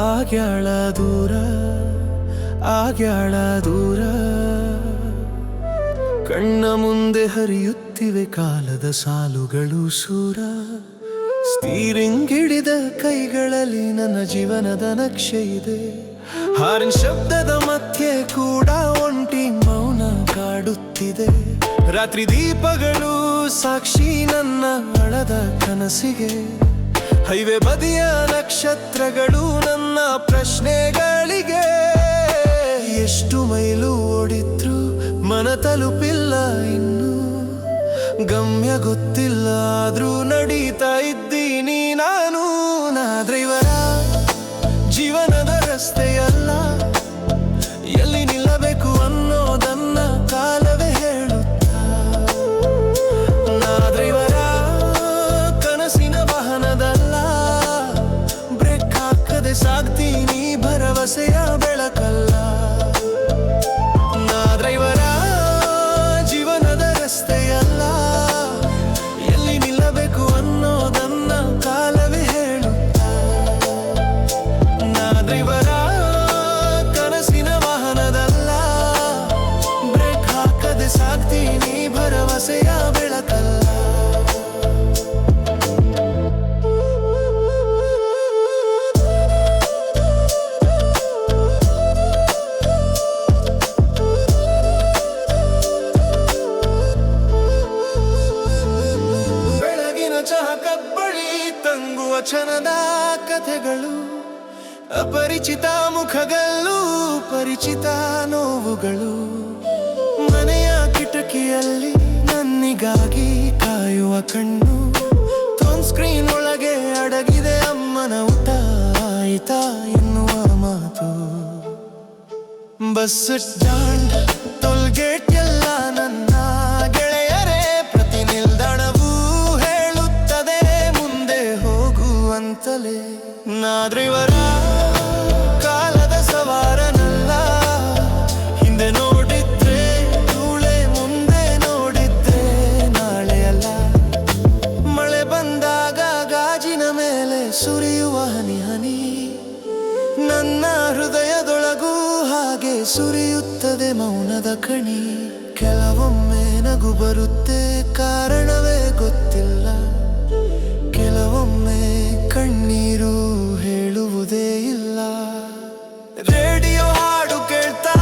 ಆಗ್ಯಾಳ ದೂರ ಆಗ್ಯಾಳ ದೂರ. ಕಣ್ಣ ಮುಂದೆ ಹರಿಯುತ್ತಿವೆ ಕಾಲದ ಸಾಲುಗಳು ಸೂರ. ಸ್ಟೀರಿಂಗ್ ಹಿಡಿದ ಕೈಗಳಲ್ಲಿ ನನ್ನ ಜೀವನದ ನಕ್ಷೆ ಇದೆ. ಹಾರಿನ ಶಬ್ದದ ಮಧ್ಯೆ ಕೂಡ ಒಂಟಿ ಮೌನ ಕಾಡುತ್ತಿದೆ. ರಾತ್ರಿ ದೀಪಗಳು ಸಾಕ್ಷಿ ನನ್ನ ಅಳದ ಕನಸಿಗೆ. ಹೈವೇ ಬದಿಯ ನಕ್ಷತ್ರಗಳು ನನ್ನ ಪ್ರಶ್ನೆಗಳಿಗೆ. ಎಷ್ಟು ಮೈಲು ಓಡಿದ್ರು ಮನ ತಲುಪಿಲ್ಲ ಇನ್ನು. ಗಮ್ಯ ಗೊತ್ತಿಲ್ಲ ಆದ್ರೂ ನಡೀತಾ ಇದ್ದೀನಿ ನಾನು. ನಾ ಡ್ರೈವರ ಜೀವನದ ರಸ್ತೆಯಲ್ಲ, ಎಲ್ಲಿ ನಿಲ್ಲಬೇಕು ಅನ್ನೋದನ್ನ ಕಾಲವೇ ಹೇಳುತ್ತಾ. ನಾ ಡ್ರೈವರ ಕನಸಿನ ವಾಹನದಲ್ಲ, ಬ್ರೇಕ್ ಹಾಕದೆ ಸಾಗ್ತೀನಿ ಭರವಸೆಯ ಬೆಳಕಲ್ಲ. ನಾ ಡ್ರೈವರ ಜೀವನದ ರಸ್ತೆಯಲ್ಲ, ಎಲ್ಲಿ ನಿಲ್ಲಬೇಕು ಅನ್ನೋದನ್ನ ಕಾಲವೇ ಹೇಳುತ್ತಾ. ನಾ ಡ್ರೈವರ ಕನಸಿನ ವಾಹನದಲ್ಲ, ಬ್ರೇಕ್ ಹಾಕದೆ ಸಾಗ್ತೀನಿ ಭರವಸೆಯ ಬೆಳಕಲ್ಲ. ಕಬ್ಬಳಿ ತಂಗುವ ಕ್ಷಣದ ಕಥೆಗಳು, ಅಪರಿಚಿತ ಮುಖಗಳು, ಪರಿಚಿತ ನೋವುಗಳು. ಮನೆಯ ಕಿಟಕಿಯಲ್ಲಿ ನನ್ನಿಗಾಗಿ ಕಾಯುವ ಕಣ್ಣು. ಫೋನ್ ಸ್ಕ್ರೀನ್ ಒಳಗೆ ಅಡಗಿದೆ ಅಮ್ಮನ ಊಟ ಆಯಿತಾ ಎನ್ನುವ ಮಾತು. ಬಸ್ ಸ್ಟ್ಯಾಂಡ್ ಟೋಲ್ಗೇಟ್ ಎಲ್ಲ ನನ್ನ ಗೆಳೆಯರೇ. ಪ್ರತಿ ನಿಲ್ದಾಣವೂ ಹೇಳುತ್ತದೆ ಮುಂದೆ ಹೋಗುವಂತಲೇ. ನಾ ಡ್ರೈವರ ಕಾಲದ ಸವಾರನಲ್ಲ, ಹಿಂದೆ ನೋಡಿದ್ರೆ ಧೂಳೆ, ಮುಂದೆ ನೋಡಿದ್ರೆ ನಾಳೆ ಅಲ್ಲ. ಮಳೆ ಬಂದಾಗ ಗಾಜಿನ ಮೇಲೆ ಸುರಿಯುವ ಹನಿ ಹನಿ, ನನ್ನ ಹೃದಯದೊಳಗೂ ಹಾಗೆ ಸುರಿಯುತ್ತದೆ ಮೌನದ ಕಣಿ. ಕೆಲವೊಮ್ಮೆ ನಗು ಬರುತ್ತೆ ಕಾರಣವೇ ಗೊತ್ತಿಲ್ಲ, ಕೆಲವೊಮ್ಮೆ ಕಣ್ಣೀರು ಹೇಳುವುದೇ ಇಲ್ಲ. ರೇಡಿಯೋ ಹಾಡು ಕೇಳ್ತಾ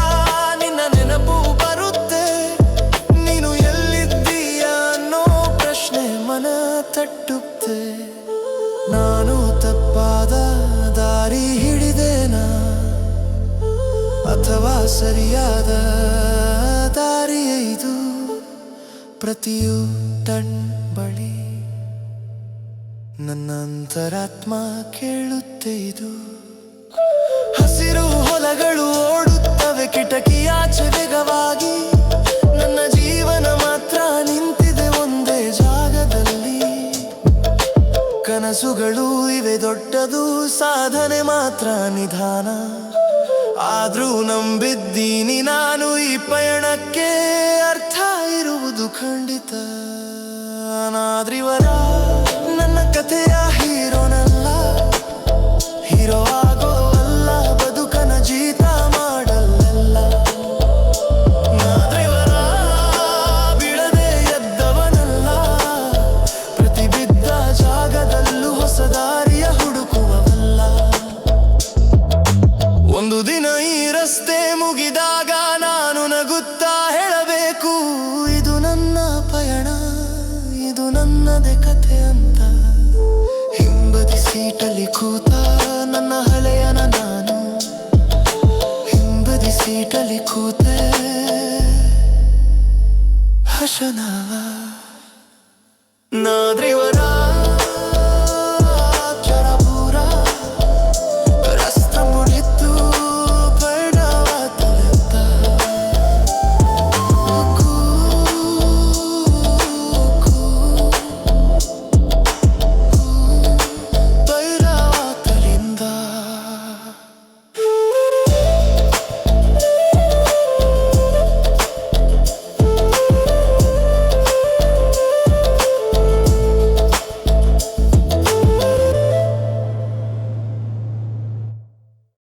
ನಿನ್ನ ನೆನಪು ಬರುತ್ತೆ. ನೀನು ಎಲ್ಲಿದ್ದೀಯ ಅನ್ನೋ ಪ್ರಶ್ನೆ ಮನ ತಟ್ಟುತ್ತೆ. ನಾನು ತಪ್ಪಾದ ದಾರಿ ಹಿಡಿದೇನಾ, ಅಥವಾ ಸರಿಯಾದ ದಾರಿಯೇ ಇದು? ಪ್ರತಿಯೂ ಟನ್ ಬಳಿ ನನ್ನ ಅಂತರಾತ್ಮ ಕೇಳುತ್ತೆ ಇದು. ಹಸಿರು ಹೊಲಗಳು ಓಡುತ್ತವೆ ಕಿಟಕಿಯಾಚೆ ವೇಗವಾಗಿ. ನನ್ನ ಜೀವನ ಮಾತ್ರ ನಿಂತಿದೆ ಒಂದೇ ಜಾಗದಲ್ಲಿ. ಕನಸುಗಳು ಇವೆ ದೊಡ್ಡದು, ಸಾಧನೆ ಮಾತ್ರ ನಿಧಾನ. ಆದ್ರೂ ನಂಬಿದ್ದೀನಿ ನಾನು ಈ ಪಯಣಕ್ಕೆ ಅರ್ಥ ಇರುವುದು ಖಂಡಿತ. ನಾ ಡ್ರೈವರ ನನ್ನ ಕಥೆಯ ಹೀರೋನಲ್ಲ, ಹೀರೋ ಆಗೋವಲ್ಲ, ಬದುಕನ ಜೀತ ಮಾಡಲ್ಲ. ನಾ ಡ್ರೈವರ ಬೀಳದೆ ಎದ್ದವನಲ್ಲ, ಪ್ರತಿ ಬಿದ್ದ ಜಾಗದಲ್ಲೂ ಹೊಸ ದಾರಿಯ ಹುಡುಕುವವಲ್ಲ. ಒಂದು ದಿನ ಈ ರಸ್ತೆ ಮುಗಿದಾಗ ನಾನು ನಗುತ್ತಾ ಹೇಳಬೇಕು, ಇದು ನನ್ನ ಪಯಣ, ಇದು ನನ್ನದೇ ಕಥೆ ಅಂತ. ಹಿಂಬದಿ ಸೀಟಲ್ಲಿ ಕೂತ ನನ್ನ ಹಳೆಯನ ನಾನು, ಹಿಂಬದಿ ಸೀಟಲ್ಲಿ ಕೂತೆ ಹಸನವ.